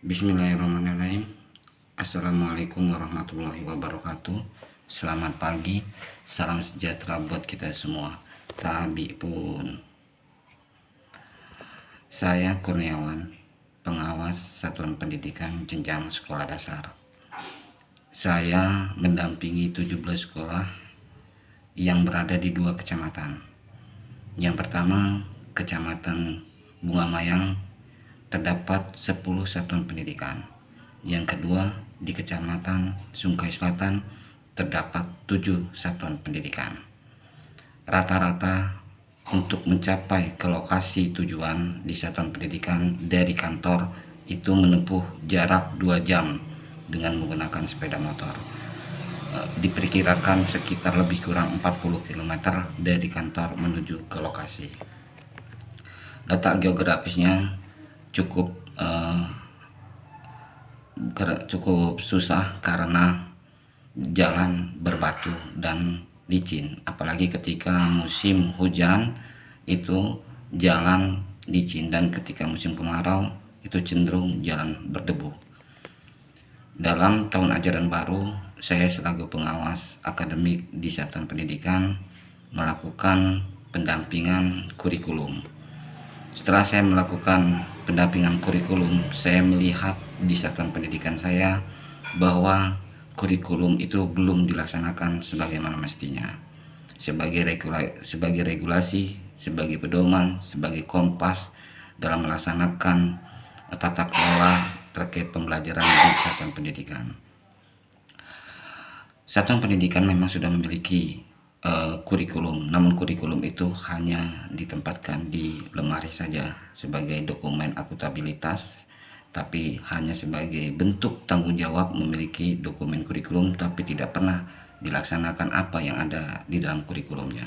Bismillahirrahmanirrahim. Assalamualaikum warahmatullahi wabarakatuh. Selamat pagi, salam sejahtera buat kita semua. Tabi pun. Saya Kurniawan, pengawas Satuan Pendidikan Jenjang Sekolah Dasar. Saya mendampingi 17 sekolah yang berada di 2 kecamatan. Yang pertama, Kecamatan Bunga Mayang, terdapat 10 satuan pendidikan. Yang kedua, di Kecamatan Sungkai Selatan terdapat 7 satuan pendidikan. Rata-rata untuk mencapai ke lokasi tujuan di satuan pendidikan dari kantor itu menempuh jarak 2 jam dengan menggunakan sepeda motor. Diperkirakan sekitar lebih kurang 40 km dari kantor menuju ke lokasi. Letak geografisnya cukup susah karena jalan berbatu dan licin, apalagi ketika musim hujan itu jalan licin, dan ketika musim kemarau itu cenderung jalan berdebu. Dalam tahun ajaran baru, saya selaku pengawas akademik di Satuan Pendidikan melakukan pendampingan kurikulum. Setelah saya melakukan pendampingan kurikulum, saya melihat di satuan pendidikan saya bahwa kurikulum itu belum dilaksanakan sebagaimana mestinya. Sebagai regulasi, sebagai pedoman, sebagai kompas dalam melaksanakan tata kelola terkait pembelajaran di satuan pendidikan. Satuan pendidikan memang sudah memiliki kurikulum, namun kurikulum itu hanya ditempatkan di lemari saja sebagai dokumen akuntabilitas, tapi hanya sebagai bentuk tanggung jawab memiliki dokumen kurikulum, tapi tidak pernah dilaksanakan apa yang ada di dalam kurikulumnya.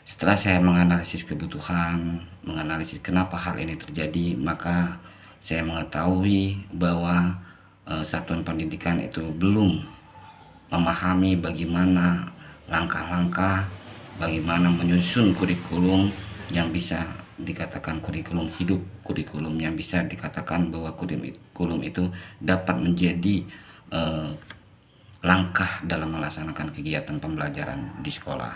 Setelah saya menganalisis kebutuhan, menganalisis kenapa hal ini terjadi, maka saya mengetahui bahwa satuan pendidikan itu belum memahami bagaimana langkah-langkah, bagaimana menyusun kurikulum yang bisa dikatakan kurikulum hidup, kurikulum yang bisa dikatakan bahwa kurikulum itu dapat menjadi langkah dalam melaksanakan kegiatan pembelajaran di sekolah.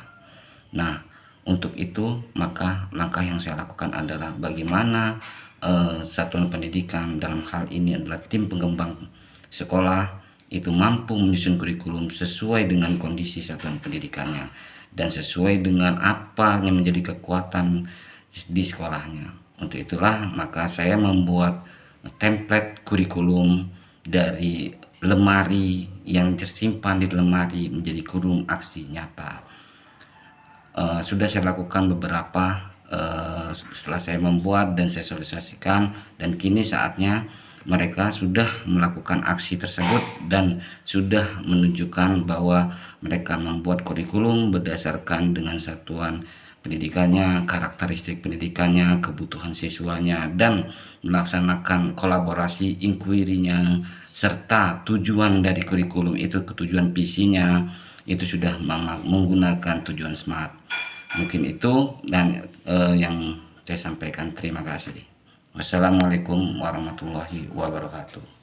Nah, untuk itu maka langkah yang saya lakukan adalah bagaimana satuan pendidikan, dalam hal ini adalah tim pengembang sekolah, itu mampu menyusun kurikulum sesuai dengan kondisi satuan pendidikannya dan sesuai dengan apa yang menjadi kekuatan di sekolahnya. Untuk itulah maka saya membuat template kurikulum dari lemari yang tersimpan di lemari menjadi kurikulum aksi nyata. Sudah saya lakukan beberapa setelah saya membuat dan saya sosialisasikan, dan kini saatnya mereka sudah melakukan aksi tersebut dan sudah menunjukkan bahwa mereka membuat kurikulum berdasarkan dengan satuan pendidikannya, karakteristik pendidikannya, kebutuhan siswanya, dan melaksanakan kolaborasi inquiry-nya serta tujuan dari kurikulum itu, ketujuan visinya itu sudah menggunakan tujuan SMART. Mungkin itu dan yang saya sampaikan. Terima kasih. Wassalamualaikum warahmatullahi wabarakatuh.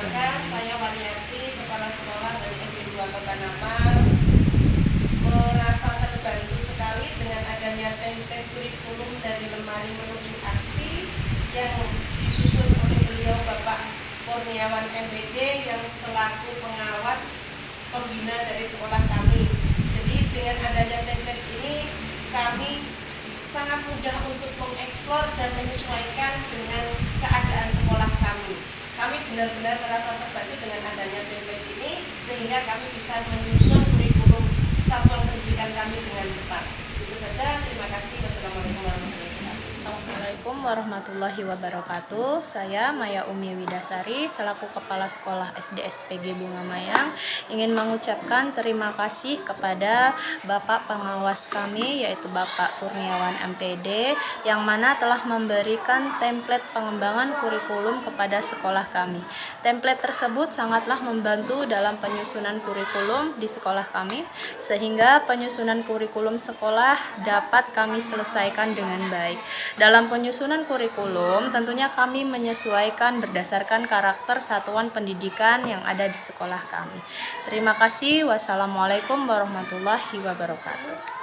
Perkenalkan, saya Waryati, Kepala Sekolah dari SD 2 Kota Napar. Merasa terbantu sekali dengan adanya template kurikulum dari Lemari Menuju Aksi yang disusun oleh beliau Bapak Kurniawan MPD yang selaku pengawas pembina dari sekolah kami. Jadi dengan adanya template ini kami sangat mudah untuk mengeksplor dan menyesuaikan dengan keadaan sekolah kami. Kami benar-benar merasa terbantu dengan adanya template ini sehingga kami bisa menyusun kurikulum satuan pendidikan kami dengan cepat. Itu saja, terima kasih. Wassalamualaikum warahmatullahi wabarakatuh. Assalamualaikum warahmatullahi wabarakatuh. Saya Maya Umi Widasari selaku Kepala Sekolah SD SPG Bunga Mayang ingin mengucapkan terima kasih kepada Bapak pengawas kami yaitu Bapak Kurniawan MPD yang mana telah memberikan template pengembangan kurikulum kepada sekolah kami. Template tersebut sangatlah membantu dalam penyusunan kurikulum di sekolah kami sehingga penyusunan kurikulum sekolah dapat kami selesaikan dengan baik. Dalam penyusunan kurikulum, tentunya kami menyesuaikan berdasarkan karakter satuan pendidikan yang ada di sekolah kami. Terima kasih. Wassalamualaikum warahmatullahi wabarakatuh.